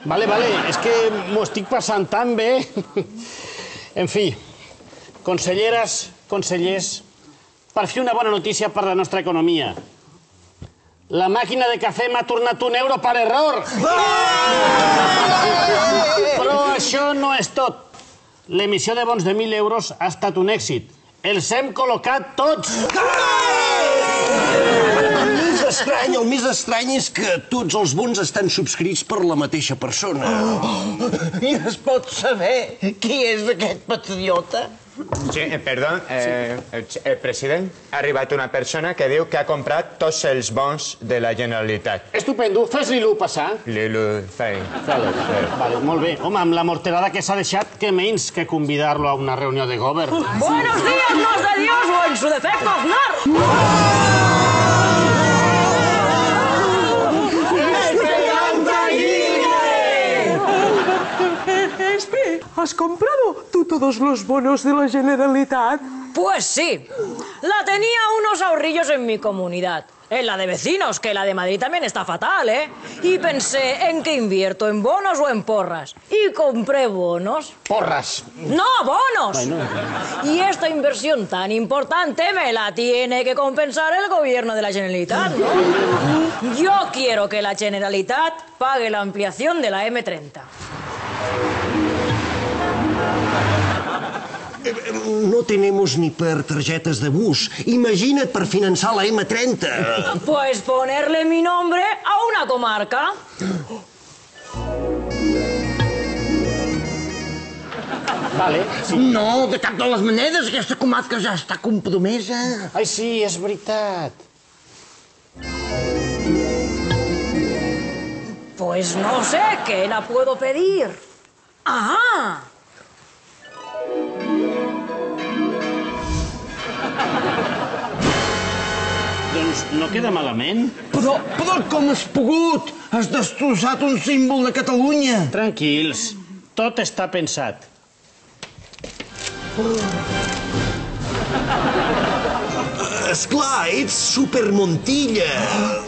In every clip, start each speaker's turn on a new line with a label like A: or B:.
A: Vale, és que m'ho estic passant tan bé. En fi, conselleres, consellers, per fi una bona notícia per la nostra economia. La màquina de cafè m'ha tornat €1 per error. Però això no és tot. L'emissió de bons de 1.000 euros ha estat un èxit. Els hem col·locat tots.
B: El més estrany és que tots els bons estan subscrits per la mateixa persona.
C: I es pot saber qui és aquest patriota?
D: Sí, perdó, president, ha arribat una persona que diu que ha comprat tots els bons de la Generalitat.
A: Estupendo, fes-li-lo passar.
D: Lilu, fei.
A: Vale, molt bé. Home, amb la morterada que s'ha deixat, què menys que convidar-lo a una reunió de govern?
E: Buenos días, nos de Dios, o en su defecto, Aznar.
F: ¿Has comprado tú todos los bonos de la Generalitat?
E: Pues sí. La tenía unos ahorrillos en mi comunidad. En la de vecinos, que la de Madrid también está fatal, ¿eh? Y pensé, ¿en qué invierto? ¿En bonos o en porras? Y compré bonos.
A: Porras.
E: ¡No, bonos!
A: Bueno.
E: Y esta inversión tan importante me la tiene que compensar el gobierno de la Generalitat, ¿no? Yo quiero que la Generalitat pague la ampliación de la M30.
B: No tenemos ni per tarjetes de bus. Imagina't per finançar la M30.
E: Pues ponerle mi nombre a una comarca.
A: Vale, sí.
C: No, de cap de les maneres, aquesta comarca ja està compromesa.
A: Ai, sí, és veritat.
E: Pues no sé, ¿qué la puedo pedir? ¡Ah!
A: Doncs no queda malament.
C: Però com has pogut? Has destrossat un símbol de Catalunya.
A: Tranquils, tot està pensat.
B: Esclar, ets supermontilla.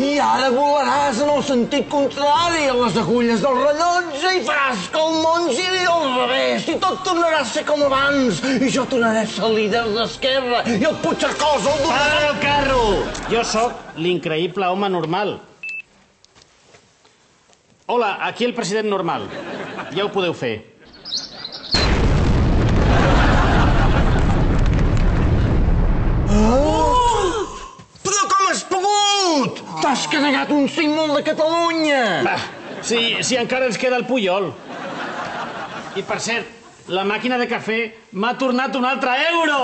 C: I ara volaràs en el sentit contrari a les agulles del rellotge i faràs que el món giri al revés i tot tornarà a ser com abans. I jo tornaré a ser líder d'esquerra i el Puigcercós el donarà...
A: Para el carro! Jo sóc l'increïble home normal. Hola, aquí el president normal. Ja ho podeu fer.
C: Però com has pogut? T'has carregat un símbol de Catalunya.
A: Va, si encara ens queda el Puyol. I per cert, la màquina de cafè m'ha tornat un altre euro!